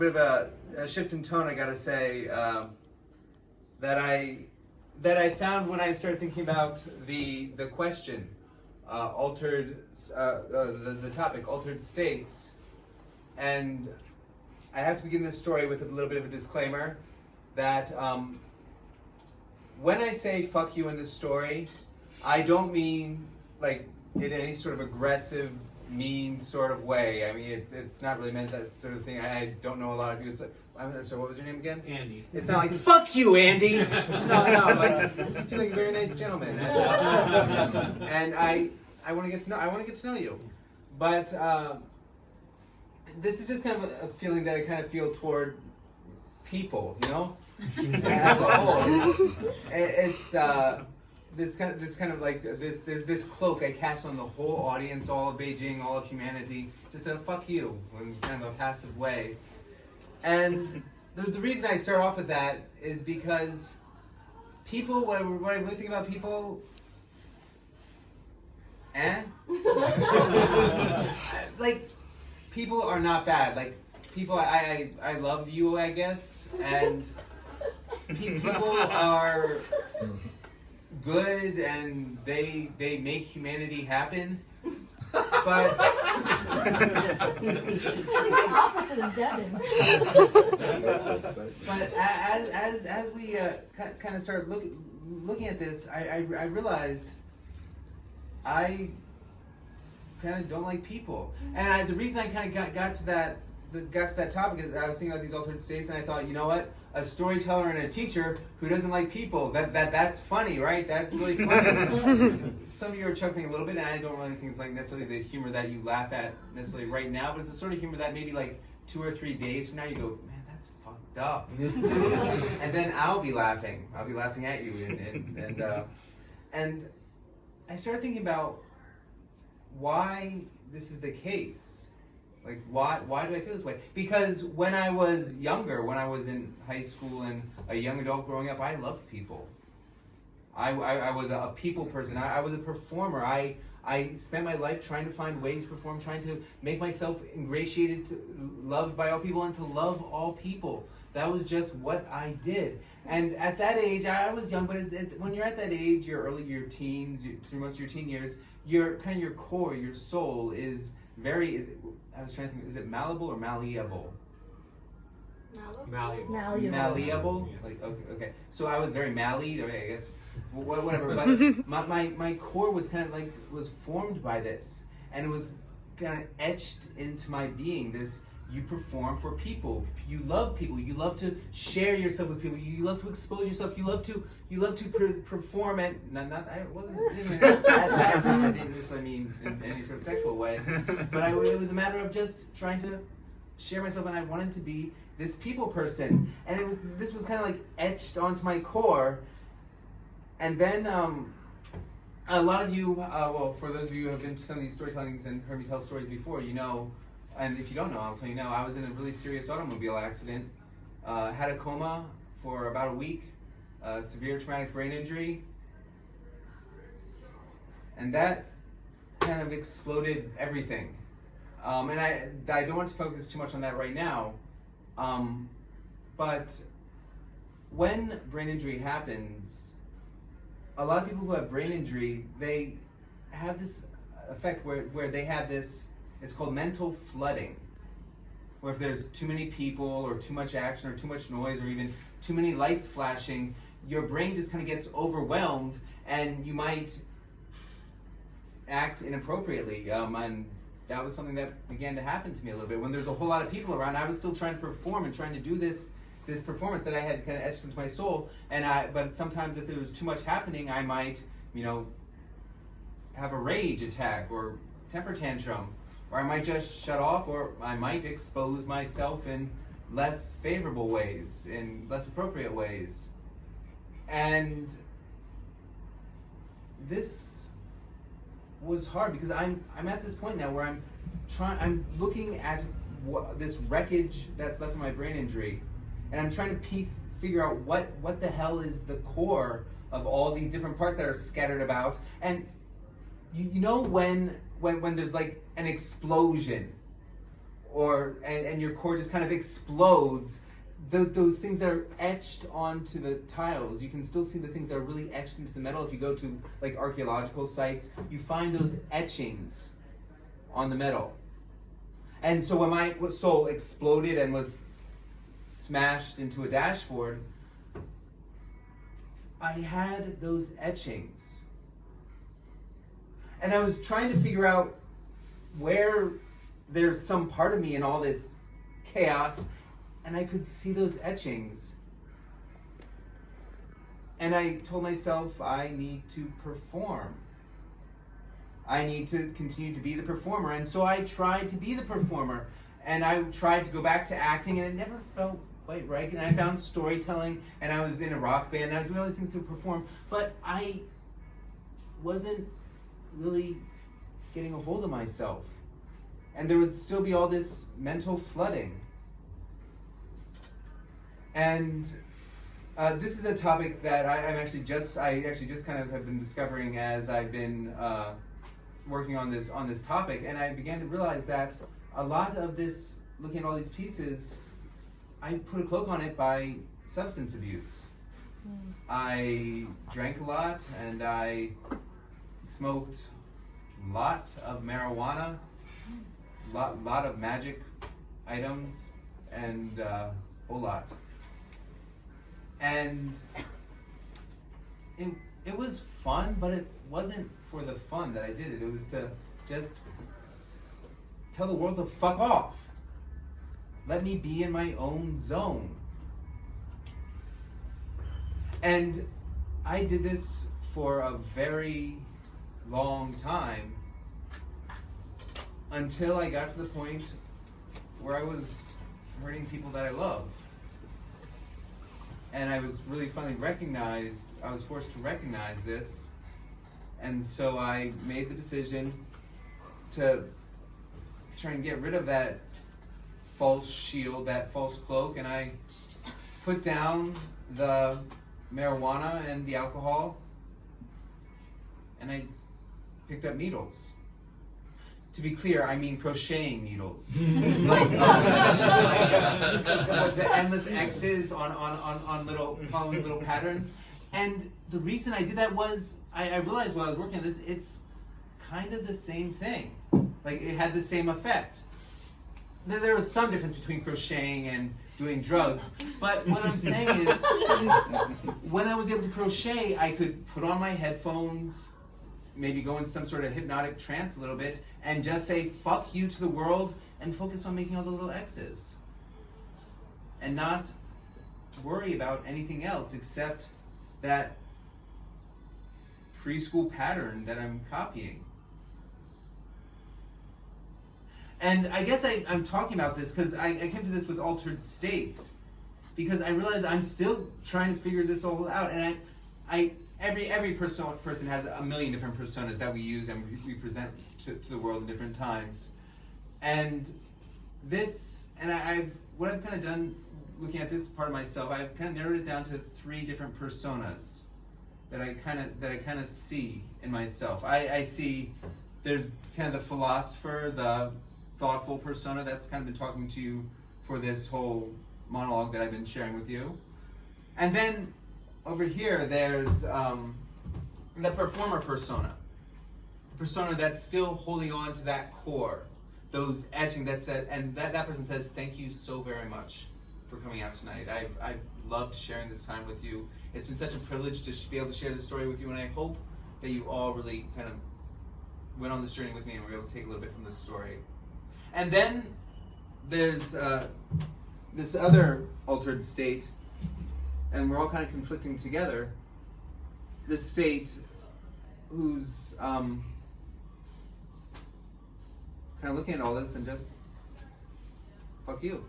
Bit of a shift in tone, I gotta say, that I found when I started thinking about the question, the topic, altered states, and I have to begin this story with a little bit of a disclaimer that when I say "fuck you" in this story, I don't mean like in any sort of aggressive, mean sort of way. I mean, it's not really meant that sort of thing. I don't know a lot of you. It's like, I'm sorry, what was your name again? Andy. It's not like "fuck you, Andy." No, like you seem like a very nice gentleman, and I want to get to know you, but this is just kind of a feeling that I kind of feel toward people, you know, as a whole. It's this kind of like this cloak I cast on the whole audience, all of Beijing, all of humanity, just a "fuck you" in kind of a passive way. And the reason I start off with that is because people, what I really think about people, like, people are not bad. Like, people, I love you, I guess, and people are good and they make humanity happen. But the opposite of Devin. But as we kind of started looking at this, I realized I kind of don't like people, and the reason I kind of got to that topic is I was thinking about these altered states, and I thought, you know what, a storyteller and a teacher who doesn't like people, that's funny, right? That's really funny. Some of you are chuckling a little bit, and I don't really think it's like necessarily the humor that you laugh at necessarily right now, but it's the sort of humor that maybe like 2 or 3 days from now you go, man, that's fucked up. And then I'll be laughing at you, and I started thinking about why this is the case. Like, why do I feel this way? Because when I was younger, when I was in high school and a young adult growing up, I loved people. I was a people person. I was a performer. I spent my life trying to find ways to perform, trying to make myself ingratiated, loved by all people, and to love all people. That was just what I did. And at that age, I was young, but when you're at that age, your teens, through most of your teen years, your core, your soul is I was trying to think, is it malleable or malleable? Malleable? Yeah. Like, okay. So I was very malleable, I guess, whatever. But my core was kind of like, was formed by this. And it was kind of etched into my being, this, you perform for people. You love people. You love to share yourself with people. You love to expose yourself. You love to perform at I wasn't at that time. I didn't necessarily mean in any sort of sexual way, but it was a matter of just trying to share myself, and I wanted to be this people person, and this was kind of like etched onto my core. And then a lot of you, well, for those of you who have been to some of these storytellings and heard me tell stories before, you know. And if you don't know, I'll tell you now, I was in a really serious automobile accident, had a coma for about a week, severe traumatic brain injury, and that kind of exploded everything. And I don't want to focus too much on that right now, but when brain injury happens, a lot of people who have brain injury, they have this effect where they have this, it's called mental flooding, where if there's too many people or too much action or too much noise or even too many lights flashing, your brain just kind of gets overwhelmed and you might act inappropriately. And that was something that began to happen to me a little bit. When there's a whole lot of people around, I was still trying to perform and trying to do this performance that I had kind of etched into my soul. But sometimes if there was too much happening, I might, have a rage attack or temper tantrum. Or I might just shut off, or I might expose myself in less favorable ways, in less appropriate ways. And this was hard because I'm at this point now where I'm looking at this wreckage that's left of my brain injury, and I'm trying to figure out what the hell is the core of all these different parts that are scattered about. And you know when there's like an explosion and your core just kind of explodes. Those things that are etched onto the tiles, you can still see the things that are really etched into the metal. If you go to like archaeological sites, you find those etchings on the metal. And so when my soul exploded and was smashed into a dashboard, I had those etchings. And I was trying to figure out where there's some part of me in all this chaos, and I could see those etchings. And I told myself, I need to perform. I need to continue to be the performer. And so I tried to be the performer. And I tried to go back to acting, and it never felt quite right. And I found storytelling, and I was in a rock band, and I was doing all these things to perform. But I wasn't really getting a hold of myself. And there would still be all this mental flooding. And this is a topic that I actually just kind of have been discovering as I've been working on this topic, and I began to realize that a lot of this, looking at all these pieces, I put a cloak on it by substance abuse. I drank a lot, and I smoked a lot of marijuana, lot of magic items, and a whole lot. And it was fun, but it wasn't for the fun that I did it. It was to just tell the world to fuck off. Let me be in my own zone. And I did this for a very long time until I got to the point where I was hurting people that I love. And I was really finally I was forced to recognize this. And so I made the decision to try and get rid of that false shield, that false cloak, and I put down the marijuana and the alcohol, and I picked up needles. To be clear, I mean crocheting needles. like the endless X's on following little patterns. And the reason I did that was I realized while I was working on this, it's kind of the same thing. Like, it had the same effect. There was some difference between crocheting and doing drugs, but what I'm saying is, when I was able to crochet, I could put on my headphones, maybe go into some sort of hypnotic trance a little bit, and just say, fuck you to the world, and focus on making all the little X's. And not worry about anything else except that preschool pattern that I'm copying. And I guess I'm talking about this because I came to this with altered states, because I realized I'm still trying to figure this all out. And every person has a million different personas that we use and we present to the world in different times. And what I've kind of done, looking at this part of myself, I've kind of narrowed it down to 3 different personas that I kind of see in myself. I see there's kind of the philosopher, the thoughtful persona that's kind of been talking to you for this whole monologue that I've been sharing with you. And then over here, there's the performer persona. The persona that's still holding on to that core, those etching that said, and that person says, thank you so very much for coming out tonight. I've loved sharing this time with you. It's been such a privilege to be able to share this story with you, and I hope that you all really kind of went on this journey with me and were able to take a little bit from this story. And then there's this other altered state, and we're all kind of conflicting together. This state who's kind of looking at all this and just, fuck you.